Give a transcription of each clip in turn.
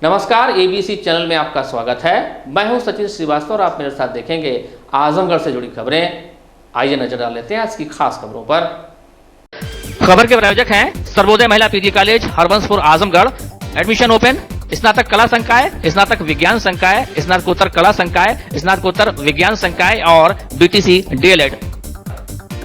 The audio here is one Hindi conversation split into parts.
नमस्कार, एबीसी चैनल में आपका स्वागत है। मैं हूं सचिन श्रीवास्तव और आप मेरे साथ देखेंगे आजमगढ़ से जुड़ी खबरें। आइए नजर डाल लेते हैं आज की खास खबरों पर। खबर के प्रायोजक हैं Sarvodaya Mahila PG college Harbanspur Azamgarh. Admission open. स्नातक कला संकाय, स्नातक विज्ञान संकाय, स्नातकोत्तर कला संकाय, स्नातकोत्तर विज्ञान संकाय और BTC DElEd.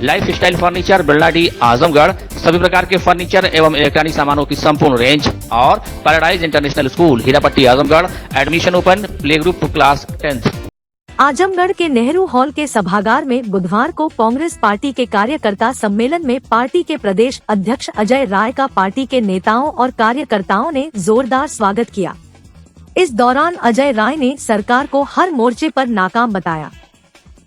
Lifestyle furniture Billadi Azamgarh. सभी प्रकार के फर्नीचर एवं इलेक्ट्रॉनिक सामानों की संपूर्ण रेंज और paradise International School Hirapatti Azamgarh. Admission open. Play group class 10th। Azamgarh के नेहरू हॉल के सभागार में बुधवार को कांग्रेस पार्टी के कार्यकर्ता सम्मेलन में पार्टी के प्रदेश अध्यक्ष अजय राय का पार्टी के नेताओं और कार्यकर्ताओं ने जोरदार स्वागत किया। इस दौरान अजय राय ने सरकार को हर मोर्चे पर नाकाम बताया।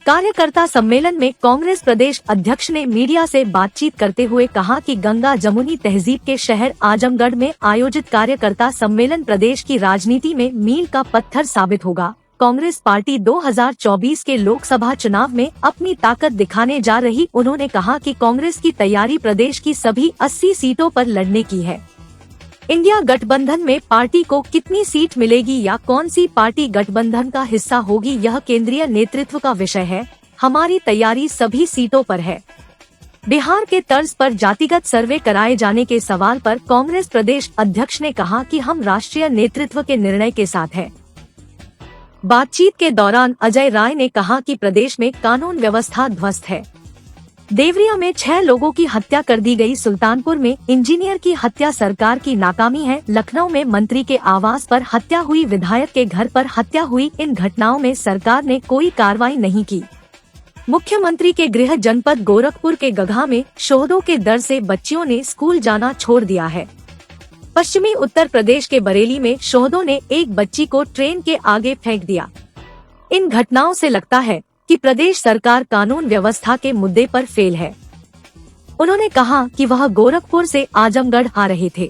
कार्यकर्ता सम्मेलन में कांग्रेस प्रदेश अध्यक्ष ने मीडिया से बातचीत करते हुए कहा कि गंगा जमुनी तहजीब के शहर आजमगढ़ में आयोजित कार्यकर्ता सम्मेलन प्रदेश की राजनीति में मील का पत्थर साबित होगा। कांग्रेस पार्टी 2024 के लोकसभा चुनाव में अपनी ताकत दिखाने जा रही। उन्होंने कहा कि कांग्रेस की तैयारी प्रदेश की सभी 80 सीटों पर लड़ने की है। इंडिया गठबंधन में पार्टी को कितनी सीट मिलेगी या कौन सी पार्टी गठबंधन का हिस्सा होगी, यह केंद्रीय नेतृत्व का विषय है। हमारी तैयारी सभी सीटों पर है। बिहार के तर्ज पर जातिगत सर्वे कराए जाने के सवाल पर कांग्रेस प्रदेश अध्यक्ष ने कहा कि हम राष्ट्रीय नेतृत्व के निर्णय के साथ हैं। बातचीत के दौरान अजय राय ने कहा कि प्रदेश में कानून व्यवस्था ध्वस्त है। देवरिया में 6 लोगों की हत्या कर दी गई। सुल्तानपुर में इंजीनियर की हत्या सरकार की नाकामी है। लखनऊ में मंत्री के आवास पर हत्या हुई, विधायक के घर पर हत्या हुई। इन घटनाओं में सरकार ने कोई कार्रवाई नहीं की। मुख्यमंत्री के गृह जनपद गोरखपुर के गगहा में शोहदों के डर से बच्चियों ने स्कूल जाना छोड़ दिया है। पश्चिमी उत्तर प्रदेश के बरेली में शोहदों ने एक बच्ची को ट्रेन के आगे फेंक दिया। इन घटनाओं से लगता है कि प्रदेश सरकार कानून व्यवस्था के मुद्दे पर फेल है। उन्होंने कहा कि वह गोरखपुर से आजमगढ़ आ रहे थे।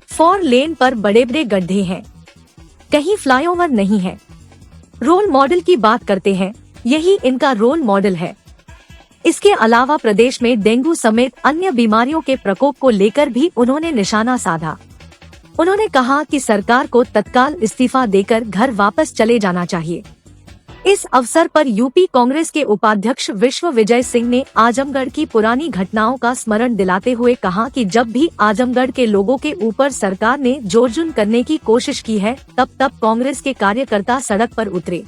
4 लेन पर बड़े बड़े गड्ढे हैं, कहीं फ्लाईओवर नहीं है। रोल मॉडल की बात करते हैं, यही इनका रोल मॉडल है। इसके अलावा प्रदेश में डेंगू समेत अन्य बीमारियों के प्रकोप को लेकर भी उन्होंने निशाना साधा। उन्होंने कहा कि सरकार को तत्काल इस्तीफा देकर घर वापस चले जाना चाहिए। इस अवसर पर यूपी कांग्रेस के उपाध्यक्ष विश्व विजय सिंह ने आजमगढ़ की पुरानी घटनाओं का स्मरण दिलाते हुए कहा कि जब भी आजमगढ़ के लोगों के ऊपर सरकार ने जोरजुन करने की कोशिश की है, तब कांग्रेस के कार्यकर्ता सड़क पर उतरे।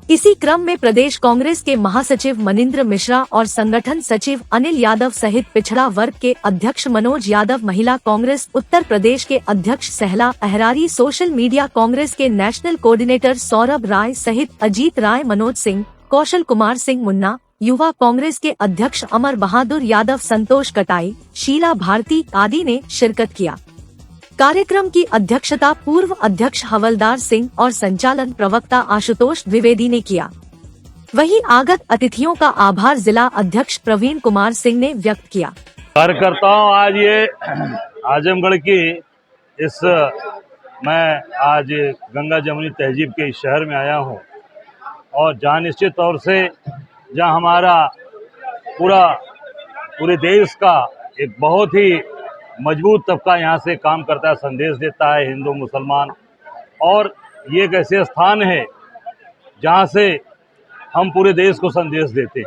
इसी क्रम में प्रदेश कांग्रेस के महासचिव मनिंद्र मिश्रा और संगठन सचिव अनिल यादव सहित पिछड़ा वर्ग के अध्यक्ष मनोज यादव, महिला कांग्रेस उत्तर प्रदेश के अध्यक्ष सहला अहरारी, सोशल मीडिया कांग्रेस के नेशनल कोऑर्डिनेटर सौरभ राय सहित अजीत राय, मनोज सिंह, कौशल कुमार सिंह मुन्ना, युवा कांग्रेस के अध्यक्ष अमर बहादुर यादव, संतोष कटाई, शीला भारती आदि ने शिरकत किया। कार्यक्रम की अध्यक्षता पूर्व अध्यक्ष हवलदार सिंह और संचालन प्रवक्ता आशुतोष द्विवेदी ने किया। वहीं आगत अतिथियों का आभार जिला अध्यक्ष प्रवीण कुमार सिंह ने व्यक्त किया। कार्यकर्ताओं, आज ये आजमगढ़ की मैं आज गंगा जमुनी तहजीब के इस शहर में आया हूँ और जहाँ निश्चित तौर से जहाँ हमारा पूरे देश का एक बहुत ही मजबूत तबका यहाँ से काम करता है, संदेश देता है, हिंदू मुसलमान, और ये एक ऐसे स्थान है जहाँ से हम पूरे देश को संदेश देते।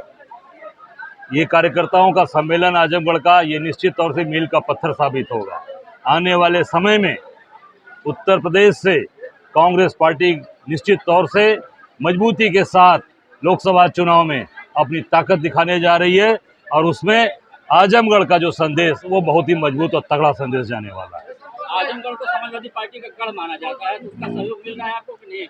ये कार्यकर्ताओं का सम्मेलन आजमगढ़ का ये निश्चित तौर से मील का पत्थर साबित होगा। आने वाले समय में उत्तर प्रदेश से कांग्रेस पार्टी निश्चित तौर से मजबूती के साथ लोकसभा चुनाव में अपनी ताकत दिखाने जा रही है और उसमें आजमगढ़ का जो संदेश वो बहुत ही मजबूत और तगड़ा संदेश जाने वाला है। आजमगढ़ को समाजवादी पार्टी का गढ़ माना जाता है, उसका सहयोग मिल रहा है आपको कि नहीं?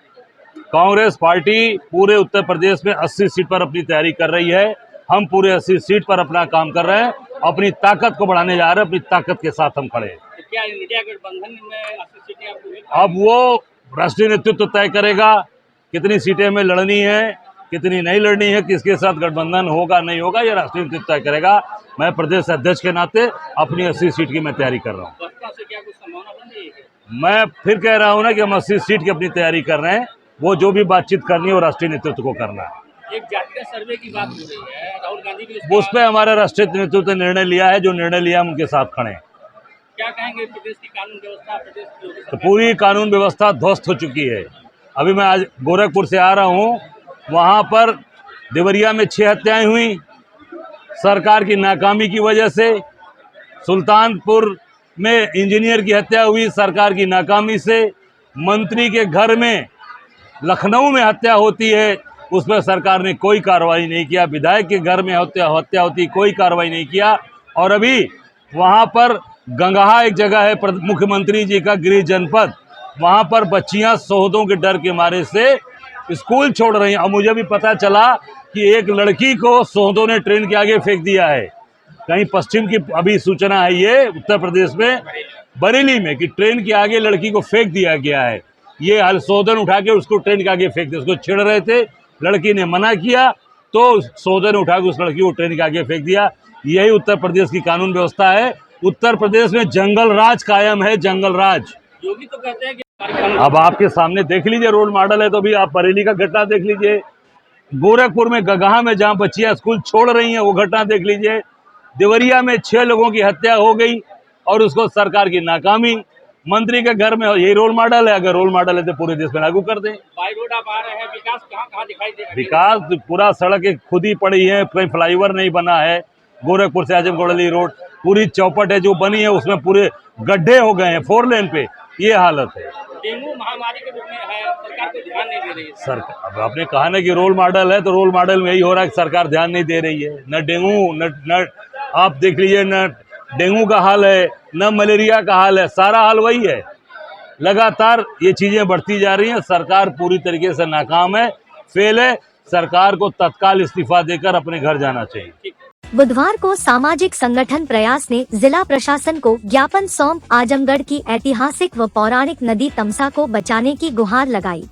कांग्रेस पार्टी पूरे उत्तर प्रदेश में 80 सीट पर अपनी तैयारी कर रही है। हम पूरे 80 सीट पर अपना काम कर रहे हैं, अपनी ताकत को बढ़ाने जा रहे हैं, अपनी ताकत के साथ हम खड़े हैं। तो क्या इंडिया गठबंधन में 80 सीटें आपको? अब वो राष्ट्रीय नेतृत्व तय करेगा कितनी सीटें में लड़नी है, कितनी नहीं लड़नी है, किसके साथ गठबंधन होगा नहीं होगा, ये राष्ट्रीय नेतृत्व तय करेगा। मैं प्रदेश अध्यक्ष के नाते अपनी 80 सीट की मैं तैयारी कर रहा हूँ। बसपा से क्या कुछ संभावना बन रही है? मैं फिर कह रहा हूँ ना कि हम 80 सीट की अपनी तैयारी कर रहे हैं। वो जो भी बातचीत करनी है वो राष्ट्रीय नेतृत्व को करना है। एक जातिगत सर्वे की बात हो रही है, राहुल गांधी भी उस पर हमारा राष्ट्रीय नेतृत्व ने निर्णय लिया है। जो निर्णय लिया हम उनके साथ खड़े हैं। क्या कहेंगे प्रदेश की कानून व्यवस्था, प्रदेश की तो पूरी कानून व्यवस्था ध्वस्त हो चुकी है। अभी मैं आज गोरखपुर से आ रहा हूँ, वहाँ पर देवरिया में 6 हत्याएं हुई सरकार की नाकामी की वजह से। सुल्तानपुर में इंजीनियर की हत्या हुई सरकार की नाकामी से। मंत्री के घर में लखनऊ में हत्या होती है, उस पर सरकार ने कोई कार्रवाई नहीं किया। विधायक के घर में हत्या होती, कोई कार्रवाई नहीं किया। और अभी वहाँ पर गंगहा एक जगह है मुख्यमंत्री जी का गृह जनपद, वहाँ पर बच्चियाँ सोहदों के डर के मारे से स्कूल छोड़ रही हैं। और मुझे भी पता चला कि एक लड़की को सोहदों ने ट्रेन के आगे फेंक दिया है। कहीं पश्चिम की अभी सूचना है, ये उत्तर प्रदेश में बरेली में, कि ट्रेन के आगे लड़की को फेंक दिया गया है। ये हाल सोहदन उठा के उसको ट्रेन के आगे फेंक दिया। उसको छेड़ रहे थे, लड़की ने मना किया तो सोहदन उठा के उस लड़की को ट्रेन के आगे फेंक दिया। यही उत्तर प्रदेश की कानून व्यवस्था है। उत्तर प्रदेश में जंगल राज कायम है, जंगल राज। योगी तो कहते हैं कि अब आपके सामने देख लीजिए, रोल मॉडल है तो भी आप बरेली का घटना देख लीजिए, गोरखपुर में गगहा में जहां बच्चियां स्कूल छोड़ रही हैं वो घटना देख लीजिए, देवरिया में 6 लोगों की हत्या हो गई और उसको सरकार की नाकामी। मंत्री के घर में यही रोल मॉडल है। अगर रोल मॉडल है तो पूरे देश में लागू कर दें। बाई रोड आप आ रहे हैं, विकास कहाँ दिखाई दे रहा है? विकास पूरा सड़क खुद ही पड़ी है, कोई फ्लाईओवर नहीं बना है। गोरखपुर से आजमगढ़ रोड पूरी चौपट है जो बनी है, उसमें पूरे गड्ढे हो गए हैं 4 लेन पे, ये हालत है। डेंगू महामारी के रूप में है, सरकार को ध्यान नहीं दे रही है। सरकार, अब आपने कहा ना कि रोल मॉडल है, तो रोल मॉडल में यही हो रहा है कि सरकार ध्यान नहीं दे रही है। न डेंगू न आप देख लीजिए, न डेंगू का हाल है, न मलेरिया का हाल है, सारा हाल वही है। लगातार ये चीजें बढ़ती जा रही हैं। सरकार पूरी तरीके से नाकाम है, फेल है। सरकार को तत्काल इस्तीफा देकर अपने घर जाना चाहिए। बुधवार को सामाजिक संगठन प्रयास ने जिला प्रशासन को ज्ञापन सौंप आजमगढ़ की ऐतिहासिक व पौराणिक नदी तमसा को बचाने की गुहार लगाई।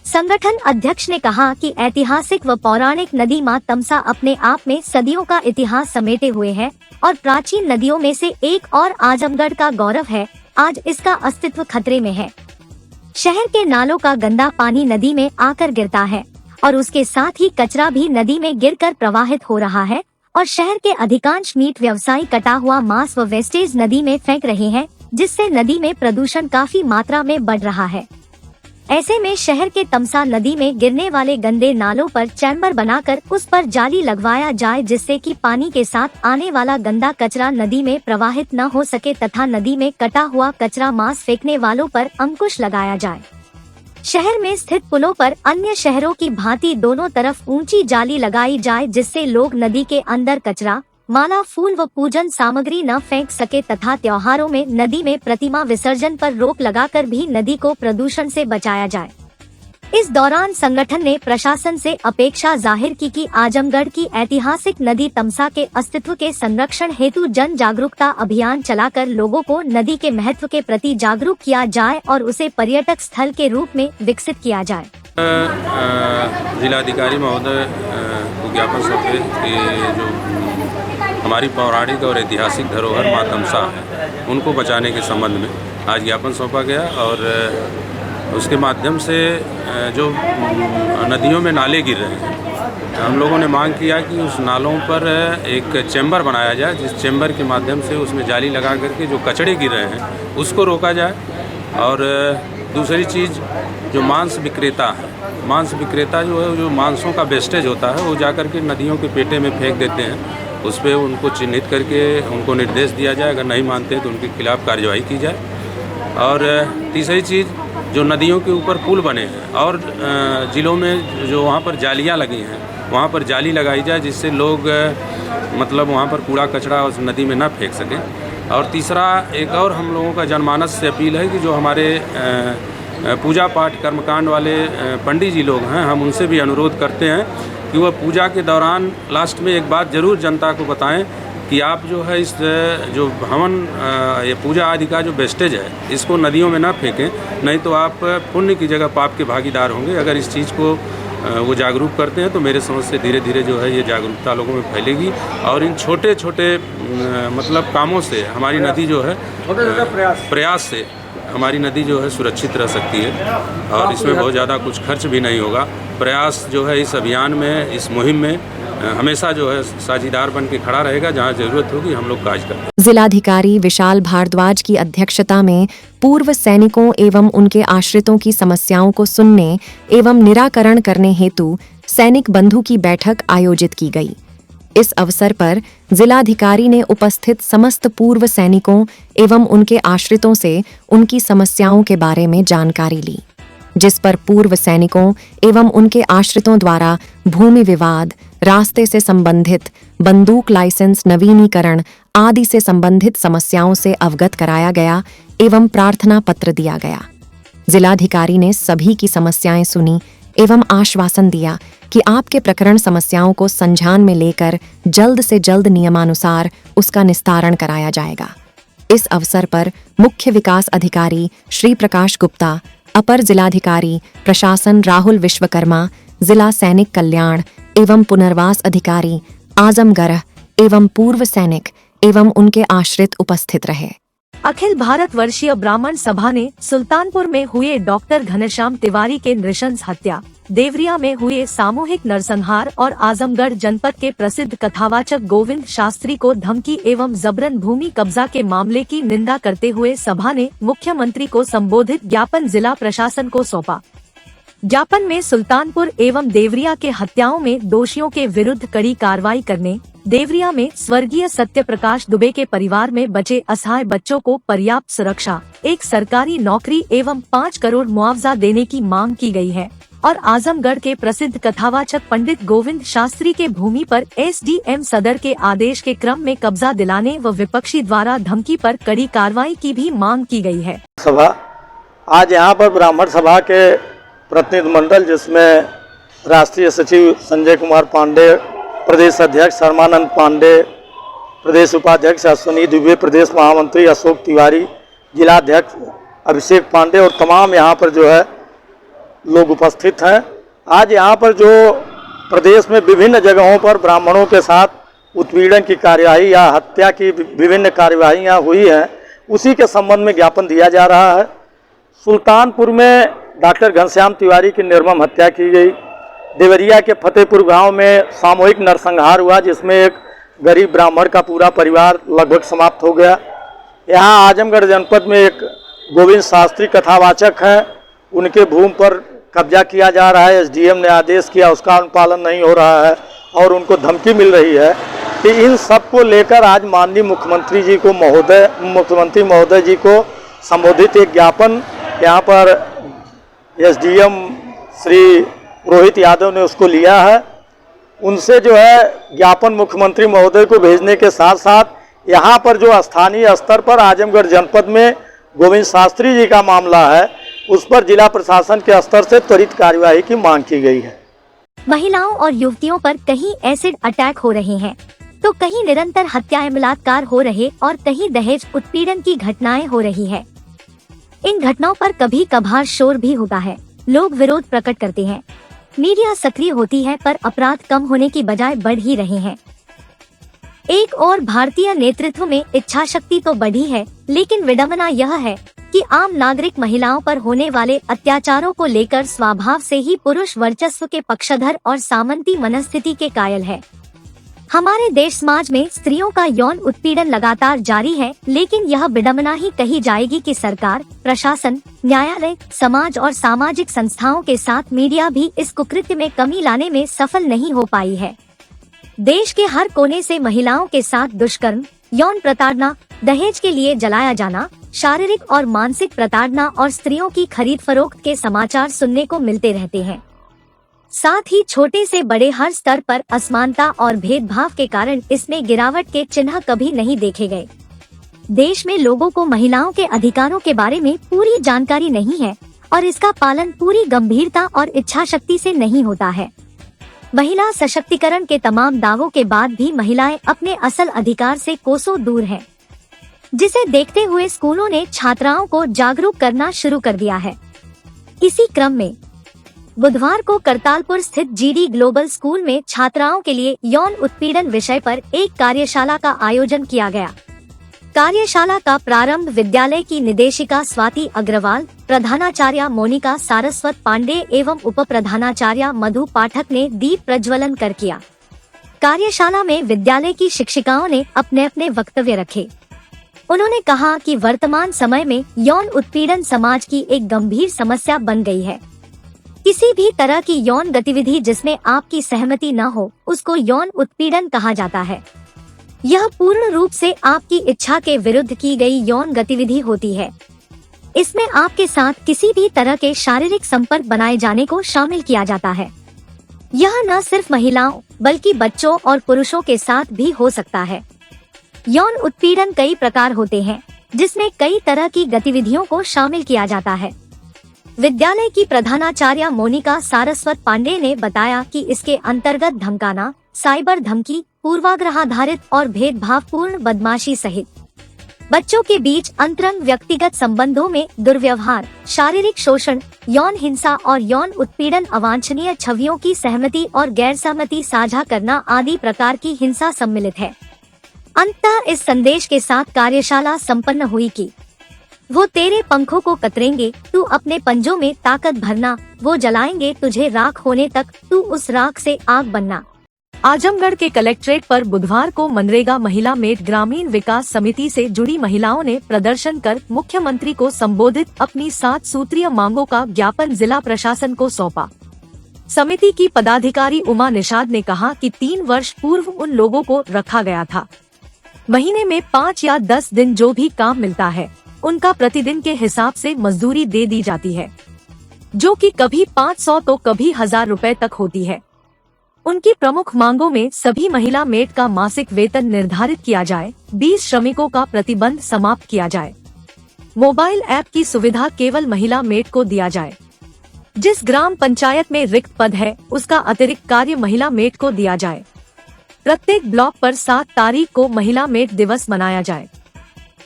संगठन अध्यक्ष ने कहा कि ऐतिहासिक व पौराणिक नदी मां तमसा अपने आप में सदियों का इतिहास समेटे हुए है और प्राचीन नदियों में से एक और आजमगढ़ का गौरव है। आज इसका अस्तित्व खतरे में है। शहर के नालों का गंदा पानी नदी में आकर गिरता है और उसके साथ ही कचरा भी नदी में गिरकर प्रवाहित हो रहा है और शहर के अधिकांश मीट व्यवसायी कटा हुआ मांस व वेस्टेज नदी में फेंक रहे हैं, जिससे नदी में प्रदूषण काफी मात्रा में बढ़ रहा है। ऐसे में शहर के तमसा नदी में गिरने वाले गंदे नालों पर चैम्बर बनाकर उस पर जाली लगवाया जाए, जिससे कि पानी के साथ आने वाला गंदा कचरा नदी में प्रवाहित न हो सके तथा नदी में कटा हुआ कचरा मांस फेंकने वालों पर अंकुश लगाया जाए। शहर में स्थित पुलों पर अन्य शहरों की भांति दोनों तरफ ऊंची जाली लगाई जाए, जिससे लोग नदी के अंदर कचरा, माला, फूल व पूजन सामग्री न फेंक सके तथा त्योहारों में नदी में प्रतिमा विसर्जन पर रोक लगाकर भी नदी को प्रदूषण से बचाया जाए। इस दौरान संगठन ने प्रशासन से अपेक्षा जाहिर की कि आजमगढ़ की ऐतिहासिक नदी तमसा के अस्तित्व के संरक्षण हेतु जन जागरूकता अभियान चलाकर लोगों को नदी के महत्व के प्रति जागरूक किया जाए और उसे पर्यटक स्थल के रूप में विकसित किया जाए। जिलाधिकारी महोदय को ज्ञापन सौंपे कि जो हमारी पौराणिक और ऐतिहासिक धरोहर माँ तमसा है, उनको बचाने के संबंध में आज ज्ञापन सौंपा गया और उसके माध्यम से जो नदियों में नाले गिर रहे हैं, हम लोगों ने मांग किया कि उस नालों पर एक चैम्बर बनाया जाए, जिस चैम्बर के माध्यम से उसमें जाली लगा करके जो कचड़े गिर रहे हैं उसको रोका जाए। और दूसरी चीज़, जो मांस विक्रेता है, मांस विक्रेता जो है, जो मांसों का वेस्टेज होता है वो जा कर के नदियों के पेटे में फेंक देते हैं। उस पर उनको चिन्हित करके उनको निर्देश दिया जाए, अगर नहीं मानते तो उनके खिलाफ़ कार्रवाई की जाए। और तीसरी चीज़, जो नदियों के ऊपर पुल बने हैं और ज़िलों में जो वहाँ पर जालियाँ लगी हैं, वहाँ पर जाली लगाई जाए, जिससे लोग मतलब वहाँ पर कूड़ा कचरा उस नदी में ना फेंक सकें। और तीसरा, एक और हम लोगों का जनमानस से अपील है कि जो हमारे पूजा पाठ कर्मकांड वाले पंडित जी लोग हैं, हम उनसे भी अनुरोध करते हैं कि वह पूजा के दौरान लास्ट में एक बात ज़रूर जनता को बताएं कि आप जो है इस जो हवन ये पूजा आदि का जो वेस्टेज है, इसको नदियों में ना फेंकें, नहीं तो आप पुण्य की जगह पाप के भागीदार होंगे। अगर इस चीज़ को वो जागरूक करते हैं तो मेरे समझ से धीरे धीरे जो है ये जागरूकता लोगों में फैलेगी और इन छोटे छोटे मतलब कामों से हमारी नदी जो है प्रयास से हमारी नदी जो है सुरक्षित रह सकती है और इसमें बहुत ज़्यादा कुछ खर्च भी नहीं होगा। प्रयास जो है इस अभियान में, इस मुहिम में हमेशा जो है साझीदार बन के खड़ा रहेगा। जहाँ ज़रूरत होगी हम लोग काज करेंगे। जिलाधिकारी विशाल भारद्वाज की अध्यक्षता में पूर्व सैनिकों एवं उनके आश्रितों की समस्याओं को सुनने एवं निराकरण करने हेतु सैनिक बंधु की बैठक आयोजित की गई। इस अवसर पर जिलाधिकारी ने उपस्थित समस्त पूर्व सैनिकों एवं उनके आश्रितों से उनकी समस्याओं के बारे में जानकारी ली, जिस पर पूर्व सैनिकों एवं उनके आश्रितों द्वारा भूमि विवाद, रास्ते से संबंधित, बंदूक लाइसेंस नवीनीकरण आदि से संबंधित समस्याओं से अवगत कराया गया एवं प्रार्थना पत्र दिया गया। जिलाधिकारी ने सभी की समस्याएं सुनी एवं आश्वासन दिया कि आपके प्रकरण समस्याओं को संज्ञान में लेकर जल्द से जल्द नियमानुसार उसका निस्तारण कराया जाएगा। इस अवसर पर मुख्य विकास अधिकारी श्री प्रकाश गुप्ता, अपर जिलाधिकारी प्रशासन राहुल विश्वकर्मा, जिला सैनिक कल्याण एवं पुनर्वास अधिकारी आजमगढ़ एवं पूर्व सैनिक एवं उनके आश्रित उपस्थित रहे। अखिल भारत वर्षीय ब्राह्मण सभा ने सुल्तानपुर में हुए डॉक्टर घनश्याम तिवारी के नृशंस हत्या, देवरिया में हुए सामूहिक नरसंहार और आजमगढ़ जनपद के प्रसिद्ध कथावाचक गोविंद शास्त्री को धमकी एवं जबरन भूमि कब्जा के मामले की निंदा करते हुए सभा ने मुख्यमंत्री को संबोधित ज्ञापन जिला प्रशासन को सौंपा। ज्ञापन में सुल्तानपुर एवं देवरिया के हत्याओं में दोषियों के विरुद्ध कड़ी कार्रवाई करने, देवरिया में स्वर्गीय सत्य प्रकाश दुबे के परिवार में बचे असहाय बच्चों को पर्याप्त सुरक्षा, एक सरकारी नौकरी एवं 5 करोड़ मुआवजा देने की मांग की गई है और आजमगढ़ के प्रसिद्ध कथावाचक पंडित गोविंद शास्त्री के भूमि पर एसडीएम सदर के आदेश के क्रम में कब्जा दिलाने व विपक्षी द्वारा धमकी पर कड़ी कार्रवाई की भी मांग की गई है। सभा आज यहाँ पर ब्राह्मण सभा के प्रतिनिधि मंडल, जिसमें राष्ट्रीय सचिव संजय कुमार पांडे, प्रदेश अध्यक्ष शर्मानंद पांडे, प्रदेश उपाध्यक्ष अश्विनी दुबे, प्रदेश महामंत्री अशोक तिवारी, जिलाध्यक्ष अभिषेक पांडे और तमाम यहाँ पर जो है लोग उपस्थित हैं। आज यहाँ पर जो प्रदेश में विभिन्न जगहों पर ब्राह्मणों के साथ उत्पीड़न की कार्यवाही या हत्या की विभिन्न कार्यवाहियाँ हुई हैं, उसी के संबंध में ज्ञापन दिया जा रहा है। सुल्तानपुर में डॉक्टर घनश्याम तिवारी की निर्मम हत्या की गई। देवरिया के फतेहपुर गांव में सामूहिक नरसंहार हुआ, जिसमें एक गरीब ब्राह्मण का पूरा परिवार लगभग समाप्त हो गया। यहाँ आजमगढ़ जनपद में एक गोविंद शास्त्री कथावाचक हैं, उनके भूमि पर कब्जा किया जा रहा है। एसडीएम ने आदेश किया, उसका अनुपालन नहीं हो रहा है और उनको धमकी मिल रही है कि इन सब को लेकर आज माननीय मुख्यमंत्री महोदय जी को संबोधित एक ज्ञापन यहाँ पर एसडीएम श्री रोहित यादव ने उसको लिया है। उनसे जो है ज्ञापन मुख्यमंत्री महोदय को भेजने के साथ साथ यहाँ पर जो स्थानीय स्तर पर आजमगढ़ जनपद में गोविंद शास्त्री जी का मामला है, उस पर जिला प्रशासन के स्तर से त्वरित कार्यवाही की मांग की गई है। महिलाओं और युवतियों पर कहीं एसिड अटैक हो रहे हैं, तो कहीं निरंतर हत्याएं, बलात्कार हो रहे और कहीं दहेज उत्पीड़न की घटनाएं हो रही है। इन घटनाओं पर कभी कभार शोर भी होता है, लोग विरोध प्रकट करते हैं, मीडिया सक्रिय होती है, पर अपराध कम होने की बजाय बढ़ ही रहे हैं। एक और भारतीय नेतृत्व में इच्छा शक्ति तो बढ़ी है, लेकिन विडंबना यह है कि आम नागरिक महिलाओं पर होने वाले अत्याचारों को लेकर स्वभाव से ही पुरुष वर्चस्व के पक्षधर और सामंती मनस्थिति के कायल है। हमारे देश समाज में स्त्रियों का यौन उत्पीड़न लगातार जारी है, लेकिन यह विडंबना ही कही जाएगी कि सरकार, प्रशासन, न्यायालय, समाज और सामाजिक संस्थाओं के साथ मीडिया भी इस कुकृत्य में कमी लाने में सफल नहीं हो पाई है। देश के हर कोने से महिलाओं के साथ दुष्कर्म, यौन प्रताड़ना, दहेज के लिए जलाया जाना, शारीरिक और मानसिक प्रताड़ना और स्त्रियों की खरीद फरोख्त के समाचार सुनने को मिलते रहते हैं। साथ ही छोटे से बड़े हर स्तर पर असमानता और भेदभाव के कारण इसमें गिरावट के चिन्ह कभी नहीं देखे गए। देश में लोगों को महिलाओं के अधिकारों के बारे में पूरी जानकारी नहीं है और इसका पालन पूरी गंभीरता और इच्छा शक्ति से नहीं होता है। महिला सशक्तिकरण के तमाम दावों के बाद भी महिलाएं अपने असल अधिकार से कोसों दूर हैं, जिसे देखते हुए स्कूलों ने छात्राओं को जागरूक करना शुरू कर दिया है। इसी क्रम में बुधवार को करतालपुर स्थित जीडी ग्लोबल स्कूल में छात्राओं के लिए यौन उत्पीड़न विषय पर एक कार्यशाला का आयोजन किया गया। कार्यशाला का प्रारंभ विद्यालय की निदेशिका स्वाति अग्रवाल, प्रधानाचार्य मोनिका सारस्वत पांडे एवं उप प्रधानाचार्य मधु पाठक ने दीप प्रज्वलन कर किया। कार्यशाला में विद्यालय की शिक्षिकाओं ने अपने अपने वक्तव्य रखे। उन्होंने कहा कि वर्तमान समय में यौन उत्पीड़न समाज की एक गंभीर समस्या बन गई है। किसी भी तरह की यौन गतिविधि जिसमें आपकी सहमति न हो, उसको यौन उत्पीड़न कहा जाता है। यह पूर्ण रूप से आपकी इच्छा के विरुद्ध की गई यौन गतिविधि होती है। इसमें आपके साथ किसी भी तरह के शारीरिक संपर्क बनाए जाने को शामिल किया जाता है। यह न सिर्फ महिलाओं बल्कि बच्चों और पुरुषों के साथ भी हो सकता है। यौन उत्पीड़न कई प्रकार होते हैं, जिसमें कई तरह की गतिविधियों को शामिल किया जाता है। विद्यालय की प्रधानाचार्य मोनिका सारस्वत पांडे ने बताया कि इसके अंतर्गत धमकाना, साइबर धमकी, पूर्वाग्रहाधारित और भेदभावपूर्ण बदमाशी सहित बच्चों के बीच अंतरंग व्यक्तिगत संबंधों में दुर्व्यवहार, शारीरिक शोषण, यौन हिंसा और यौन उत्पीड़न, अवांछनीय छवियों की सहमति और गैर सहमति साझा करना आदि प्रकार की हिंसा सम्मिलित है। अंततः इस संदेश के साथ कार्यशाला संपन्न हुई कि वो तेरे पंखों को कतरेंगे, तू अपने पंजों में ताकत भरना, वो जलाएंगे तुझे राख होने तक, तू उस राख से आग बनना। आजमगढ़ के कलेक्ट्रेट पर बुधवार को मनरेगा महिला मेट ग्रामीण विकास समिति से जुड़ी महिलाओं ने प्रदर्शन कर मुख्यमंत्री को संबोधित अपनी 7 सूत्रीय मांगों का ज्ञापन जिला प्रशासन को सौंपा। समिति की पदाधिकारी उमा निषाद ने कहा कि 3 वर्ष पूर्व उन लोगों को रखा गया था। महीने में 5 या 10 दिन जो भी काम मिलता है, उनका प्रतिदिन के हिसाब से मजदूरी दे दी जाती है, जो कि कभी 500 तो कभी 1000 रुपए तक होती है। उनकी प्रमुख मांगों में सभी महिला मेट का मासिक वेतन निर्धारित किया जाए, 20 श्रमिकों का प्रतिबंध समाप्त किया जाए, मोबाइल ऐप की सुविधा केवल महिला मेट को दिया जाए, जिस ग्राम पंचायत में रिक्त पद है उसका अतिरिक्त कार्य महिला मेट को दिया जाए, प्रत्येक ब्लॉक पर 7 तारीख को महिला मेट दिवस मनाया जाए,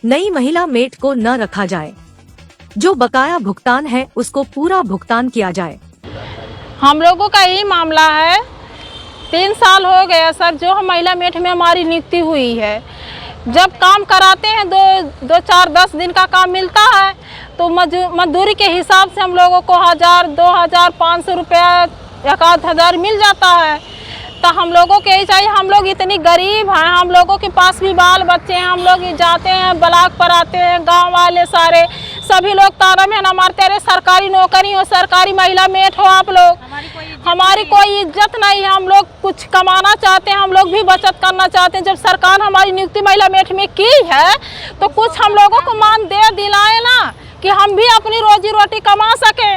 नई महिला मेट को न रखा जाए, जो बकाया भुगतान है उसको पूरा भुगतान किया जाए। हम लोगों का यही मामला है। 3 साल हो गया सर, जो हम महिला मेट में हमारी नियुक्ति हुई है। जब काम कराते हैं 2 4 10 दिन का काम मिलता है, तो मजदूरी के हिसाब से हम लोगों को 1000 2000 500 रुपया 1000 मिल जाता है। तो हम लोगों को यही चाहिए, हम लोग इतनी गरीब हैं, हम लोगों के पास भी बाल बच्चे हैं, हम लोग जाते हैं ब्लॉक पर आते हैं, गांव वाले सारे सभी लोग ताना मेहना मारते, अरे सरकारी नौकरी हो, सरकारी महिला मेट हो आप लोग, हमारी कोई इज्जत नहीं है। हम लोग कुछ कमाना चाहते हैं, हम लोग भी बचत करना चाहते हैं। जब सरकार हमारी नियुक्ति महिला मेट में की है तो कुछ हम लोगों को मान दे दिलाए ना, कि हम भी अपनी रोजी रोटी कमा सके,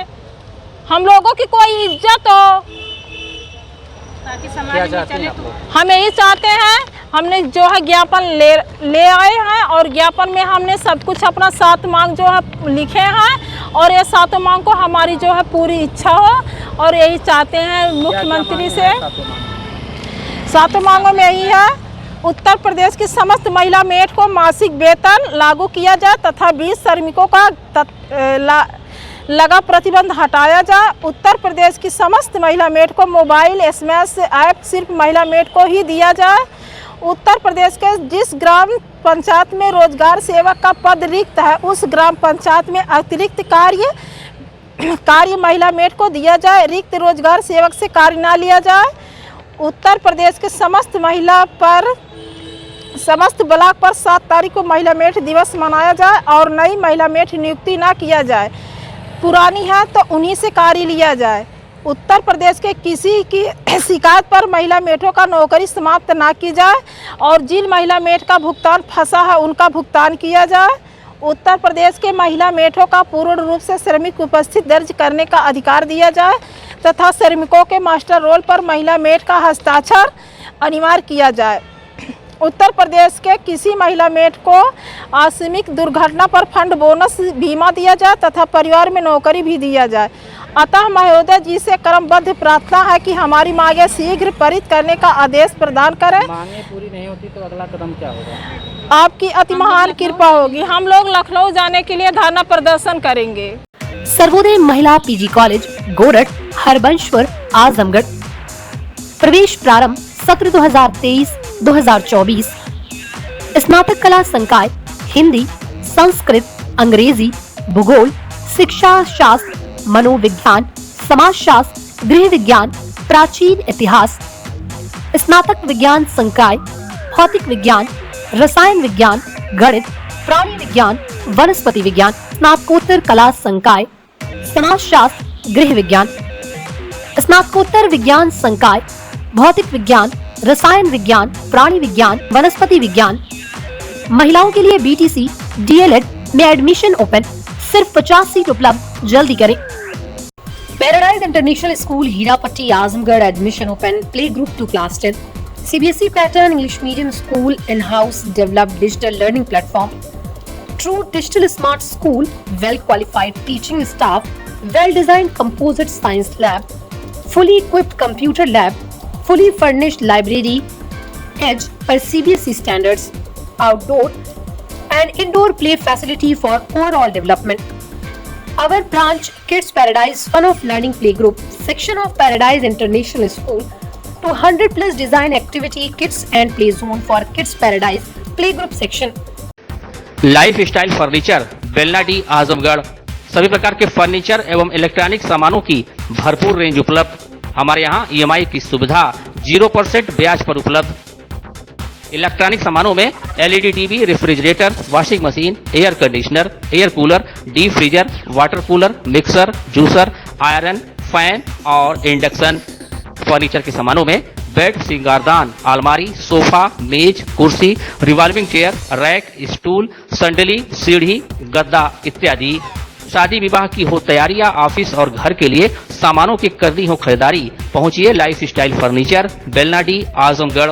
हम लोगों की कोई इज्जत हो, ताकि समाज में चले। हम यही चाहते हैं। हमने जो है ज्ञापन ले आए हैं और ज्ञापन में हमने सब कुछ अपना 7 मांग जो है लिखे हैं, और ये 7 मांग को हमारी जो है पूरी इच्छा हो, और यही चाहते हैं मुख्यमंत्री से। 7 मांगों में यही है, उत्तर प्रदेश की समस्त महिला मेट को मासिक वेतन लागू किया जाए तथा 20 श्रमिकों का लगा प्रतिबंध हटाया जाए। उत्तर प्रदेश की समस्त महिला मेट को मोबाइल SMS ऐप सिर्फ महिला मेट को ही दिया जाए। उत्तर प्रदेश के जिस ग्राम पंचायत में रोजगार सेवक का पद रिक्त है, उस ग्राम पंचायत में अतिरिक्त कार्य महिला मेट को दिया जाए, रिक्त रोजगार सेवक से कार्य ना लिया जाए। उत्तर प्रदेश के समस्त ब्लॉक पर 7 तारीख को महिला मेट दिवस मनाया जाए, और नई महिला मेट नियुक्ति ना किया जाए, पुरानी है तो उन्हीं से कार्य लिया जाए। उत्तर प्रदेश के किसी की शिकायत पर महिला मेटों का नौकरी समाप्त ना की जाए, और जिन महिला मेट का भुगतान फंसा है उनका भुगतान किया जाए। उत्तर प्रदेश के महिला मेटों का पूर्ण रूप से श्रमिक उपस्थित दर्ज करने का अधिकार दिया जाए, तथा श्रमिकों के मास्टर रोल पर महिला मेट का हस्ताक्षर अनिवार्य किया जाए। उत्तर प्रदेश के किसी महिला मेट को आकस्मिक दुर्घटना पर फंड बोनस बीमा दिया जाए तथा परिवार में नौकरी भी दिया जाए। अतः महोदय जी से क्रमबद्ध प्रार्थना है कि हमारी मांगे शीघ्र पारित करने का आदेश प्रदान करें। मांगे पूरी नहीं होती तो अगला कदम क्या होगा? आपकी अति महान कृपा होगी। हम लोग लखनऊ जाने के लिए धरना प्रदर्शन करेंगे। सर्वोदय महिला PG कॉलेज गोरठ, हरबंशपुर, आजमगढ़। प्रवेश प्रारंभ सत्र 2023-2024। स्नातक कला संकाय हिंदी, संस्कृत, अंग्रेजी, भूगोल, शिक्षा शास्त्र, मनोविज्ञान, समाजशास्त्र, गृह विज्ञान, प्राचीन इतिहास, स्नातक विज्ञान संकाय भौतिक विज्ञान, रसायन विज्ञान, गणित, प्राणी विज्ञान, वनस्पति विज्ञान, स्नातकोत्तर कला संकाय, समाजशास्त्र, गृह विज्ञान, स्नातकोत्तर विज्ञान संकाय, भौतिक विज्ञान, रसायन विज्ञान, प्राणी विज्ञान, वनस्पति विज्ञान। महिलाओं के लिए BTC, DLED में एडमिशन ओपन, सिर्फ 50 सीट उपलब्ध, जल्दी करें। Paradise International School Hirapatti Azamgarh admission open, play group to class 10, CBSE pattern English medium school, in house developed digital learning platform, true digital smart school, well qualified teaching staff, well designed composite science lab, fully equipped computer lab, fully furnished library, edge per CBSE standards, outdoor and indoor play facility for overall development. Our branch Kids Paradise Fun of Learning Playgroup, section of Paradise International School, 200 plus design activity kids and play zone for Kids Paradise Playgroup section. Life style furniture, Belnadi Azamgarh. सभी प्रकार के फर्नीचर एवं इलेक्ट्रॉनिक सामानों की भरपूर रेंज उपलब्ध। हमारे यहाँ EMI की सुविधा 0% ब्याज पर उपलब्ध। इलेक्ट्रॉनिक सामानों में LED TV, refrigerator, washing machine, air conditioner, air cooler, deep freezer, water cooler, mixer, juicer, iron, fan और इंडक्शन। फर्नीचर के सामानों में बेड, सिंगारदान, अलमारी, सोफा, मेज, कुर्सी, रिवॉल्विंग चेयर, रैक, स्टूल, संडली, सीढ़ी, गद्दा इत्यादि। शादी विवाह की हो तैयारियां, ऑफिस और घर के लिए सामानों की करनी हो खरीदारी, पहुंचिए lifestyle furniture, Belnadi Azamgarh.